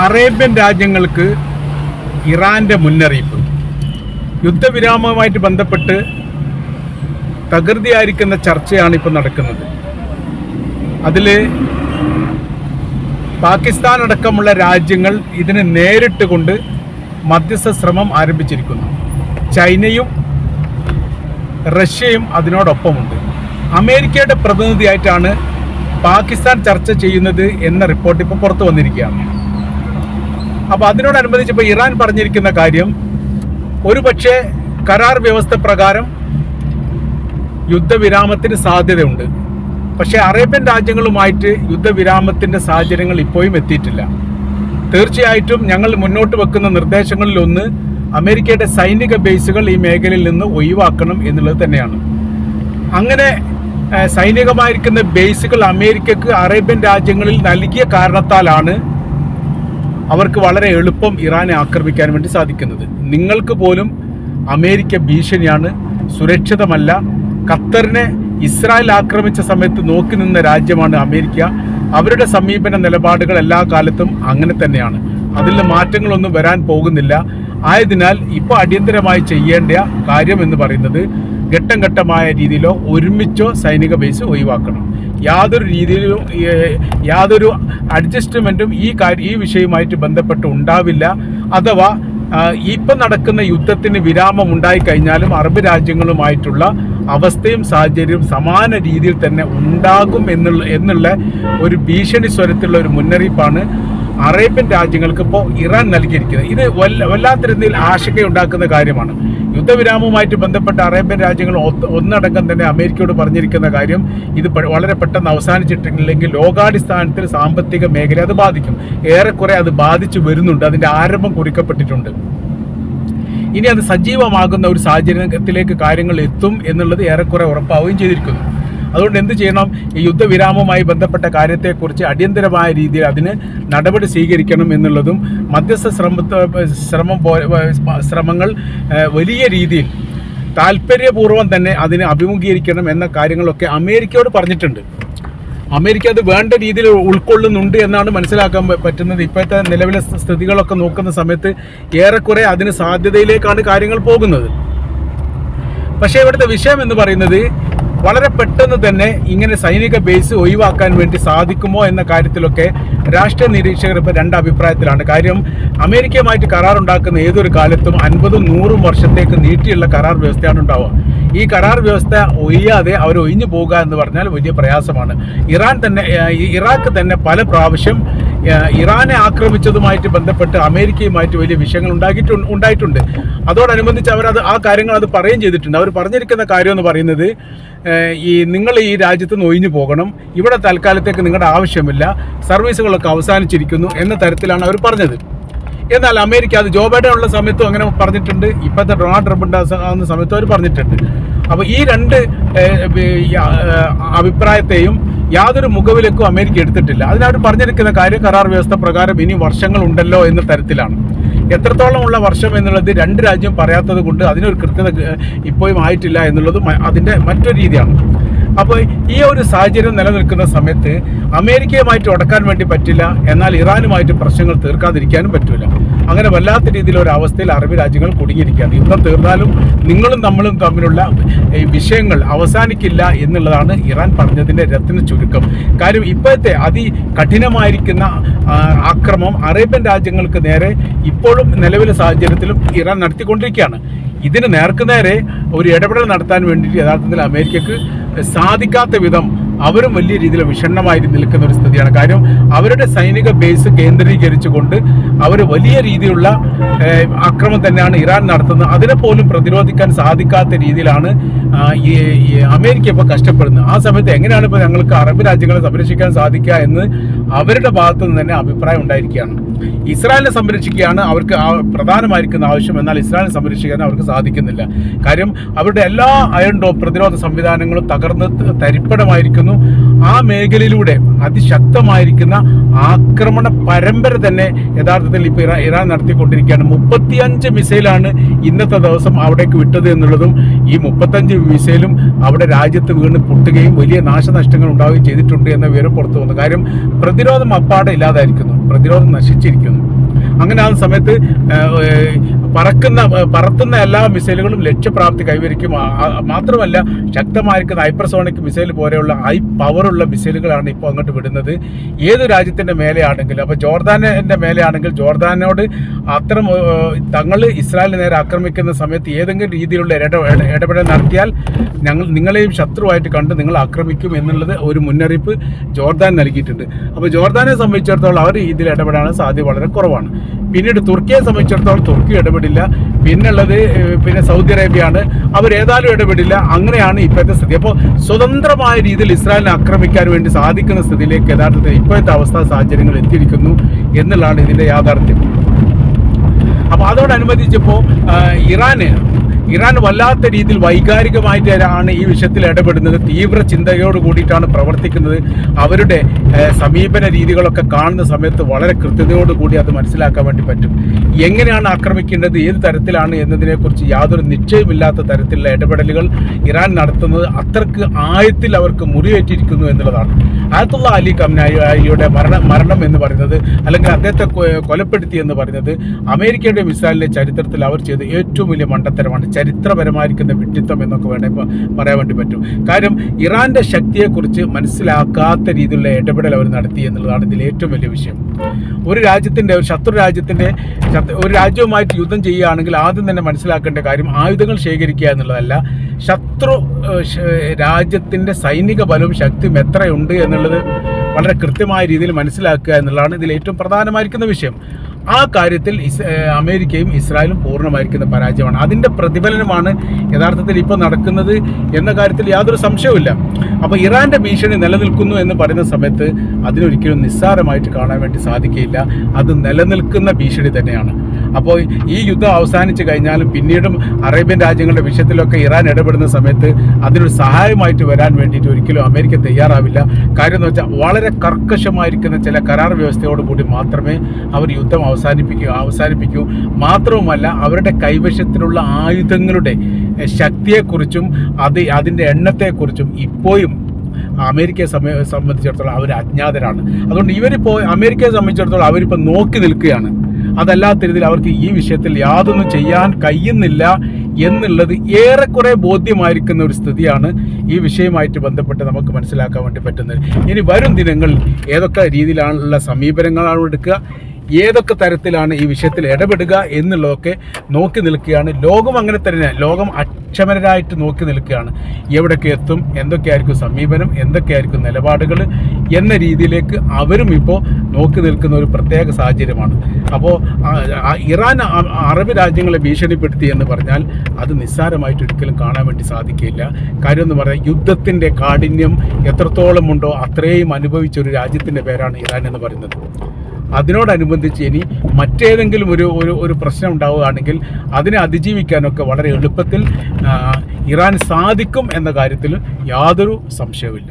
Arabian രാജ്യങ്ങൾക്ക് ഇറാൻ്റെ മുന്നറിയിപ്പ്. യുദ്ധവിരാമവുമായിട്ട് ബന്ധപ്പെട്ട് തകൃതിയായിരിക്കുന്ന ചർച്ചയാണ് ഇപ്പോൾ നടക്കുന്നത്. അതിൽ പാകിസ്ഥാൻ അടക്കമുള്ള രാജ്യങ്ങൾ ഇതിന് നേരിട്ട് കൊണ്ട് മധ്യസ്ഥ ശ്രമം ആരംഭിച്ചിരിക്കുന്നു. ചൈനയും റഷ്യയും അതിനോടൊപ്പമുണ്ട്. അമേരിക്കയുടെ പ്രതിനിധിയായിട്ടാണ് പാകിസ്ഥാൻ ചർച്ച ചെയ്യുന്നത് എന്ന റിപ്പോർട്ട് ഇപ്പോൾ പുറത്തു വന്നിരിക്കുകയാണ്. അപ്പോൾ അതിനോടനുബന്ധിച്ച് ഇപ്പോൾ ഇറാൻ പറഞ്ഞിരിക്കുന്ന കാര്യം, ഒരുപക്ഷെ കരാർ വ്യവസ്ഥ പ്രകാരം യുദ്ധവിരാമത്തിന് സാധ്യതയുണ്ട്. പക്ഷേ അറേബ്യൻ രാജ്യങ്ങളുമായിട്ട് യുദ്ധവിരാമത്തിൻ്റെ സാഹചര്യങ്ങൾ ഇപ്പോഴും എത്തിയിട്ടില്ല. തീർച്ചയായിട്ടും ഞങ്ങൾ മുന്നോട്ട് വെക്കുന്ന നിർദ്ദേശങ്ങളിലൊന്ന് അമേരിക്കയുടെ സൈനിക ബേസുകൾ ഈ മേഖലയിൽ നിന്ന് ഒഴിവാക്കണം എന്നുള്ളത് തന്നെയാണ്. അങ്ങനെ സൈനികമായിരിക്കുന്ന ബേസുകൾ അമേരിക്കക്ക് അറേബ്യൻ രാജ്യങ്ങളിൽ നൽകിയ കാരണത്താലാണ് അവർക്ക് വളരെ എളുപ്പം ഇറാനെ ആക്രമിക്കാൻ വേണ്ടി സാധിക്കുന്നത്. നിങ്ങൾക്ക് പോലും അമേരിക്ക ഭീഷണിയാണ്, സുരക്ഷിതമല്ല. ഖത്തറിനെ ഇസ്രായേൽ ആക്രമിച്ച സമയത്ത് നോക്കി നിന്ന രാജ്യമാണ് അമേരിക്ക. അവരുടെ സമീപന നിലപാടുകൾ എല്ലാ കാലത്തും അങ്ങനെ തന്നെയാണ്. അതിൽ മാറ്റങ്ങളൊന്നും വരാൻ പോകുന്നില്ല. ആയതിനാൽ ഇപ്പോൾ അടിയന്തരമായി ചെയ്യേണ്ട കാര്യം എന്ന് പറയുന്നത് ഘട്ടം ഘട്ടമായ രീതിയിലോ ഒരുമിച്ചോ സൈനിക ബേസ് ഒഴിവാക്കണം. യാതൊരു രീതിയിലും യാതൊരു അഡ്ജസ്റ്റ്മെൻറ്റും ഈ വിഷയവുമായിട്ട് ബന്ധപ്പെട്ട് ഉണ്ടാവില്ല. അഥവാ ഇപ്പം നടക്കുന്ന യുദ്ധത്തിന് വിരാമം ഉണ്ടായിക്കഴിഞ്ഞാലും അറബ് രാജ്യങ്ങളുമായിട്ടുള്ള അവസ്ഥയും സാഹചര്യവും സമാന രീതിയിൽ തന്നെ ഉണ്ടാകും എന്നുള്ള ഒരു ഭീഷണി സ്വരത്തിലുള്ള ഒരു മുന്നറിയിപ്പാണ് അറേബ്യൻ രാജ്യങ്ങൾക്ക് ഇപ്പോൾ ഇറാൻ നൽകിയിരിക്കുന്നത്. ഇത് വല്ലാത്ത രീതിയിൽ ആശങ്കയുണ്ടാക്കുന്ന കാര്യമാണ്. യുദ്ധവിരാമവുമായിട്ട് ബന്ധപ്പെട്ട അറേബ്യൻ രാജ്യങ്ങൾ ഒന്നടങ്കം തന്നെ അമേരിക്കയോട് പറഞ്ഞിരിക്കുന്ന കാര്യം, ഇത് വളരെ പെട്ടെന്ന് അവസാനിച്ചിട്ടില്ലെങ്കിൽ ലോകാടിസ്ഥാനത്തിൽ സാമ്പത്തിക മേഖല അത് ബാധിക്കും. ഏറെക്കുറെ അത് ബാധിച്ചു വരുന്നുണ്ട്. അതിൻ്റെ ആരംഭം കുറിക്കപ്പെട്ടിട്ടുണ്ട്. ഇനി അത് സജീവമാകുന്ന ഒരു സാഹചര്യത്തിലേക്ക് കാര്യങ്ങൾ എത്തും എന്നുള്ളത് ഏറെക്കുറെ ഉറപ്പാവുകയും ചെയ്തിരിക്കുന്നു. അതുകൊണ്ട് എന്ത് ചെയ്യണം? ഈ യുദ്ധവിരാമവുമായി ബന്ധപ്പെട്ട കാര്യത്തെക്കുറിച്ച് അടിയന്തരമായ രീതിയിൽ അതിന് നടപടി സ്വീകരിക്കണം എന്നുള്ളതും മധ്യസ്ഥ ശ്രമങ്ങൾ വലിയ രീതിയിൽ താല്പര്യപൂർവ്വം തന്നെ അതിനെ അഭിമുഖീകരിക്കണം എന്ന കാര്യങ്ങളൊക്കെ അമേരിക്കയോട് പറഞ്ഞിട്ടുണ്ട്. അമേരിക്ക അത് വേണ്ട രീതിയിൽ ഉൾക്കൊള്ളുന്നുണ്ട് എന്നാണ് മനസ്സിലാക്കാൻ പറ്റുന്നത്. ഇപ്പോഴത്തെ നിലവിലെ സ്ഥിതികളൊക്കെ നോക്കുന്ന സമയത്ത് ഏറെക്കുറെ അതിന് സാധ്യതയിലേക്കാണ് കാര്യങ്ങൾ പോകുന്നത്. പക്ഷേ ഇവിടുത്തെ വിഷയം എന്ന് പറയുന്നത്, വളരെ പെട്ടെന്ന് തന്നെ ഇങ്ങനെ സൈനിക ബേസ് ഒഴിവാക്കാൻ വേണ്ടി സാധിക്കുമോ എന്ന കാര്യത്തിലൊക്കെ രാഷ്ട്രീയ നിരീക്ഷകർ ഇപ്പോൾ രണ്ട് അഭിപ്രായത്തിലാണ്. കാര്യം, അമേരിക്കയുമായിട്ട് കരാറുണ്ടാക്കുന്ന ഏതൊരു കാലത്തും 50-100 വർഷത്തേക്ക് നീട്ടിയുള്ള കരാർ വ്യവസ്ഥയാണ് ഉണ്ടാവുക. ഈ കരാർ വ്യവസ്ഥ ഒഴിയാതെ അവർ ഒഴിഞ്ഞു പോകുക എന്ന് പറഞ്ഞാൽ വലിയ പ്രയാസമാണ്. ഇറാഖ് തന്നെ പല പ്രാവശ്യം ഇറാനെ ആക്രമിച്ചതുമായിട്ട് ബന്ധപ്പെട്ട് അമേരിക്കയുമായിട്ട് വലിയ വിഷയങ്ങൾ ഉണ്ടായിട്ടുണ്ട്. അതോടനുബന്ധിച്ച് ആ കാര്യങ്ങൾ അത് പറയുകയും ചെയ്തിട്ടുണ്ട്. അവർ പറഞ്ഞിരിക്കുന്ന കാര്യം എന്ന് പറയുന്നത്, നിങ്ങൾ ഈ രാജ്യത്ത് നിന്ന് ഒഴിഞ്ഞു പോകണം, ഇവിടെ തൽക്കാലത്തേക്ക് നിങ്ങളുടെ ആവശ്യമില്ല, സർവീസുകളൊക്കെ അവസാനിച്ചിരിക്കുന്നു എന്ന തരത്തിലാണ് അവർ പറഞ്ഞത്. എന്നാൽ അമേരിക്ക അത് ജോ ബൈഡൻ ഉള്ള സമയത്തും അങ്ങനെ പറഞ്ഞിട്ടുണ്ട്, ഇപ്പോഴത്തെ ഡൊണാൾഡ് ട്രംപ് ഉണ്ടാകുന്ന സമയത്തും അവർ പറഞ്ഞിട്ടുണ്ട്. അപ്പോൾ ഈ രണ്ട് അഭിപ്രായത്തെയും യാതൊരു മുഖവിലേക്കും അമേരിക്ക എടുത്തിട്ടില്ല. അതിനവർ പറഞ്ഞിരിക്കുന്ന കാര്യം, കരാർ വ്യവസ്ഥ പ്രകാരം ഇനി വർഷങ്ങൾ ഉണ്ടല്ലോ എന്ന തരത്തിലാണ്. എത്രത്തോളം ഉള്ള വർഷം എന്നുള്ളത് രണ്ട് രാജ്യം പറയാത്തത് കൊണ്ട് അതിനൊരു കൃത്യത ഇപ്പോഴും ആയിട്ടില്ല എന്നുള്ളതും അതിൻ്റെ മറ്റൊരു രീതിയാണ്. അപ്പോൾ ഈ ഒരു സാഹചര്യം നിലനിൽക്കുന്ന സമയത്ത് അമേരിക്കയുമായിട്ട് ഉടക്കാൻ വേണ്ടി പറ്റില്ല, എന്നാൽ ഇറാനുമായിട്ട് പ്രശ്നങ്ങൾ തീർക്കാതിരിക്കാനും പറ്റില്ല. അങ്ങനെ വല്ലാത്ത രീതിയിലൊരു അവസ്ഥയിൽ അറബ് രാജ്യങ്ങൾ കുടുങ്ങിയിരിക്കുകയാണ്. യുദ്ധം തീർന്നാലും നിങ്ങളും നമ്മളും തമ്മിലുള്ള വിഷയങ്ങൾ അവസാനിക്കില്ല എന്നുള്ളതാണ് ഇറാൻ പറഞ്ഞതിൻ്റെ രത്ന ചുരുക്കം. കാര്യം, ഇപ്പോഴത്തെ അതികഠിനമായിരിക്കുന്ന ആക്രമണം അറേബ്യൻ രാജ്യങ്ങൾക്ക് നേരെ ഇപ്പോഴും നിലവിലെ സാഹചര്യത്തിലും ഇറാൻ നടത്തിക്കൊണ്ടിരിക്കുകയാണ്. ഇതിന് നേർക്കുനേരെ ഒരു ഇടപെടൽ നടത്താൻ വേണ്ടിയിട്ട് യഥാർത്ഥത്തിൽ അമേരിക്കക്ക് സാധിക്കാത്ത വിധം അവരും വലിയ രീതിയിൽ വിഷണ്ണമായി നിൽക്കുന്ന ഒരു സ്ഥിതിയാണ്. കാര്യം, അവരുടെ സൈനിക ബേസ് കേന്ദ്രീകരിച്ചുകൊണ്ട് അവർ വലിയ രീതിയിലുള്ള ആക്രമണം തന്നെയാണ് ഇറാൻ നടത്തുന്നത്. അതിനെപ്പോലും പ്രതിരോധിക്കാൻ സാധിക്കാത്ത രീതിയിലാണ് ഈ അമേരിക്ക ഇപ്പോൾ കഷ്ടപ്പെടുന്നത്. ആ സമയത്ത് എങ്ങനെയാണ് ഇപ്പോൾ ഞങ്ങൾക്ക് അറബ് രാജ്യങ്ങളെ സംരക്ഷിക്കാൻ സാധിക്കുക എന്ന് അവരുടെ ഭാഗത്തു നിന്ന് തന്നെ അഭിപ്രായം ഉണ്ടായിരിക്കുകയാണ്. ഇസ്രായേലിനെ സംരക്ഷിക്കുകയാണ് അവർക്ക് പ്രധാനമായിരിക്കുന്ന ആവശ്യം, എന്നാൽ ഇസ്രായേലിനെ സംരക്ഷിക്കാൻ അവർക്ക് സാധിക്കുന്നില്ല. കാര്യം, അവരുടെ എല്ലാ അയൺ ഡോം പ്രതിരോധ സംവിധാനങ്ങളും തകർന്ന് തരിപ്പടമായിരിക്കുന്നു. ആ മേഖലയിലൂടെ അതിശക്തമായിരിക്കുന്ന ആക്രമണ പരമ്പര തന്നെ യഥാർത്ഥത്തിൽ ഇപ്പോൾ ഇറാൻ നടത്തിക്കൊണ്ടിരിക്കുകയാണ്. 35 മിസൈലാണ് ഇന്നത്തെ ദിവസം അവിടേക്ക് വിട്ടത് എന്നുള്ളതും, ഈ 35 മിസൈലും അവിടെ രാജ്യത്ത് വീണ് പൊട്ടുകയും വലിയ നാശനഷ്ടങ്ങൾ ഉണ്ടാവുകയും ചെയ്തിട്ടുണ്ട് എന്ന വിവരം പുറത്തു വന്നു. കാര്യം, പ്രതിരോധം അപ്പാടെ ഇല്ലാതായിരിക്കുന്നു, പ്രതിരോധം നശിച്ചിരിക്കുന്നു. അങ്ങനെ ആ സമയത്ത് പറത്തുന്ന എല്ലാ മിസൈലുകളും ലക്ഷ്യപ്രാപ്തി കൈവരിക്കും. മാത്രമല്ല ശക്തമായിരിക്കുന്ന ഹൈപ്പർസോണിക് മിസൈൽ പോലെയുള്ള ഹൈ പവറുള്ള മിസൈലുകളാണ് ഇപ്പോൾ അങ്ങോട്ട് വിടുന്നത്. ഏത് രാജ്യത്തിൻ്റെ മേലെയാണെങ്കിലും, അപ്പോൾ ജോർദാനിൻ്റെ മേലെയാണെങ്കിൽ ജോർദാനോട് അത്തരം തങ്ങൾ ഇസ്രായേലിന് നേരെ ആക്രമിക്കുന്ന സമയത്ത് ഏതെങ്കിലും രീതിയിലുള്ള ഇടപെടൽ നടത്തിയാൽ നിങ്ങളെയും ശത്രുവായിട്ട് കണ്ട് നിങ്ങൾ ആക്രമിക്കും എന്നുള്ളത് ഒരു മുന്നറിയിപ്പ് ജോർദാൻ നൽകിയിട്ടുണ്ട്. അപ്പോൾ ജോർദാനെ സംബന്ധിച്ചിടത്തോളം അവർ ഇതിൽ ഇടപെടാൻ സാധ്യത വളരെ കുറവാണ്. പിന്നീട് തുർക്കിയെ സംബന്ധിച്ചിടത്തോളം തുർക്കി ഇടപെടില്ല. പിന്നുള്ളത് സൗദി അറേബ്യയാണ്. അവരേതായാലും ഇടപെടില്ല. അങ്ങനെയാണ് ഇപ്പോഴത്തെ സ്ഥിതി. അപ്പോൾ സ്വതന്ത്രമായ രീതിയിൽ ഇസ്രായേലിനെ ആക്രമിക്കാൻ വേണ്ടി സാധിക്കുന്ന സ്ഥിതിയിലേക്ക് യഥാർത്ഥത്തിൽ ഇപ്പോഴത്തെ അവസ്ഥാ സാഹചര്യങ്ങൾ എത്തിയിരിക്കുന്നു എന്നുള്ളതാണ് ഇതിൻ്റെ യാഥാർത്ഥ്യം. അപ്പോൾ അതോടനുബന്ധിച്ചപ്പോൾ ഇറാൻ വല്ലാത്ത രീതിയിൽ വൈകാരികമായിട്ടാണ് ഈ വിഷയത്തിൽ ഇടപെടുന്നത്. തീവ്ര ചിന്തയോട് കൂടിയിട്ടാണ് പ്രവർത്തിക്കുന്നത്. അവരുടെ സമീപന രീതികളൊക്കെ കാണുന്ന സമയത്ത് വളരെ കൃത്യതയോടുകൂടി അത് മനസ്സിലാക്കാൻ വേണ്ടി പറ്റും. എങ്ങനെയാണ് ആക്രമിക്കേണ്ടത്, ഏത് തരത്തിലാണ് എന്നതിനെക്കുറിച്ച് യാതൊരു നിശ്ചയമില്ലാത്ത തരത്തിലുള്ള ഇടപെടലുകൾ ഇറാൻ നടത്തുന്നത് അത്രക്ക് ആഴത്തിൽ അവർക്ക് മുറിവേറ്റിരിക്കുന്നു എന്നുള്ളതാണ്. അയത്തുള്ള അലി ഖംനായിയുടെ മരണം എന്ന് പറയുന്നത്, അല്ലെങ്കിൽ അദ്ദേഹത്തെ കൊലപ്പെടുത്തി എന്ന് പറയുന്നത് അമേരിക്കയുടെ ഇസ്രായേലിന്റെ ചരിത്രത്തിൽ അവർ ചെയ്ത ഏറ്റവും വലിയ മണ്ടത്തരമാണ്. ചരിത്രപരമായിരിക്കുന്ന വിഡ്ഢിത്തം എന്നൊക്കെ വേണമെങ്കിൽ പറയാൻ വേണ്ടി പറ്റും. കാര്യം ഇറാന്റെ ശക്തിയെക്കുറിച്ച് മനസ്സിലാക്കാത്ത രീതിയിലുള്ള ഇടപെടൽ അവർ നടത്തി എന്നുള്ളതാണ് ഇതിൽ ഏറ്റവും വലിയ വിഷയം. ഒരു ശത്രു രാജ്യവുമായിട്ട് യുദ്ധം ചെയ്യുകയാണെങ്കിൽ ആദ്യം തന്നെ മനസ്സിലാക്കേണ്ട കാര്യം ആയുധങ്ങൾ ശേഖരിക്കുക എന്നുള്ളതല്ല, ശത്രു രാജ്യത്തിൻ്റെ സൈനിക ബലവും ശക്തിയും എത്രയുണ്ട് എന്നുള്ളത് വളരെ കൃത്യമായ രീതിയിൽ മനസ്സിലാക്കുക എന്നുള്ളതാണ് ഇതിൽ ഏറ്റവും പ്രധാനമായിരിക്കുന്ന വിഷയം. ആ കാര്യത്തിൽ അമേരിക്കയും ഇസ്രായേലും പൂർണ്ണമായിരിക്കുന്ന പരാജയമാണ്. അതിൻ്റെ പ്രതിഫലനമാണ് യഥാർത്ഥത്തിൽ ഇപ്പോൾ നടക്കുന്നത് എന്ന കാര്യത്തിൽ യാതൊരു സംശയവുമില്ല. അപ്പോൾ ഇറാൻ്റെ ഭീഷണി നിലനിൽക്കുന്നു എന്ന് പറയുന്ന സമയത്ത് അതിനൊരിക്കലും നിസ്സാരമായിട്ട് കാണാൻ വേണ്ടി സാധിക്കില്ല. അത് നിലനിൽക്കുന്ന ഭീഷണി തന്നെയാണ്. അപ്പോൾ ഈ യുദ്ധം അവസാനിച്ച് കഴിഞ്ഞാലും പിന്നീടും അറേബ്യൻ രാജ്യങ്ങളുടെ വിഷയത്തിലൊക്കെ ഇറാൻ ഇടപെടുന്ന സമയത്ത് അതിനൊരു സഹായമായിട്ട് വരാൻ വേണ്ടിയിട്ട് ഒരിക്കലും അമേരിക്ക തയ്യാറാവില്ല. കാര്യം എന്ന് വെച്ചാൽ വളരെ കർക്കശമായിരിക്കുന്ന ചില കരാർ വ്യവസ്ഥയോടുകൂടി മാത്രമേ അവർ യുദ്ധം അവസാനിപ്പിക്കൂ. മാത്രവുമല്ല അവരുടെ കൈവശത്തിലുള്ള ആയുധങ്ങളുടെ ശക്തിയെക്കുറിച്ചും അതിൻ്റെ എണ്ണത്തെക്കുറിച്ചും ഇപ്പോഴും അമേരിക്കയെ സംബന്ധിച്ചിടത്തോളം അവർ അജ്ഞാതരാണ്. അതുകൊണ്ട് അമേരിക്കയെ സംബന്ധിച്ചിടത്തോളം അവരിപ്പോൾ നോക്കി നിൽക്കുകയാണ്. അതല്ലാത്ത രീതിയിൽ അവർക്ക് ഈ വിഷയത്തിൽ യാതൊന്നും ചെയ്യാൻ കഴിയുന്നില്ല എന്നുള്ളത് ഏറെക്കുറെ ബോധ്യമായിരിക്കുന്ന ഒരു സ്ഥിതിയാണ് ഈ വിഷയവുമായിട്ട് ബന്ധപ്പെട്ട് നമുക്ക് മനസ്സിലാക്കാൻ വേണ്ടി പറ്റുന്നത്. ഇനി വരും ദിനങ്ങളിൽ ഏതൊക്കെ രീതിയിലുള്ള സമീപനങ്ങളാണ് എടുക്കുക, ഏതൊക്കെ തരത്തിലാണ് ഈ വിഷയത്തിൽ ഇടപെടുക എന്നുള്ളതൊക്കെ നോക്കി നിൽക്കുകയാണ്. ലോകം അങ്ങനെ തന്നെ, ലോകം അക്ഷമരായിട്ട് നോക്കി നിൽക്കുകയാണ്. എവിടേക്ക് എത്തും, എന്തൊക്കെയായിരിക്കും സമീപനം, എന്തൊക്കെയായിരിക്കും നിലപാടുകൾ എന്ന രീതിയിലേക്ക് അവരും ഇപ്പോൾ നോക്കി നിൽക്കുന്ന ഒരു പ്രത്യേക സാഹചര്യമാണ്. അപ്പോൾ ഇറാൻ അറബ് രാജ്യങ്ങളെ ഭീഷണിപ്പെടുത്തി എന്ന് പറഞ്ഞാൽ അത് നിസ്സാരമായിട്ട് ഒരിക്കലും കാണാൻ വേണ്ടി സാധിക്കില്ല. കാര്യം എന്ന് പറഞ്ഞാൽ യുദ്ധത്തിൻ്റെ കാഠിന്യം എത്രത്തോളം ഉണ്ടോ അത്രയും അനുഭവിച്ചൊരു രാജ്യത്തിൻ്റെ പേരാണ് ഇറാൻ എന്ന് പറയുന്നത്. അതിനോടനുബന്ധിച്ച് ഇനി മറ്റേതെങ്കിലും ഒരു പ്രശ്നം ഉണ്ടാവുകയാണെങ്കിൽ അതിനെ അതിജീവിക്കാനൊക്കെ വളരെ എളുപ്പത്തിൽ ഇറാൻ സാധിക്കും എന്ന കാര്യത്തിൽ യാതൊരു സംശയവുമില്ല.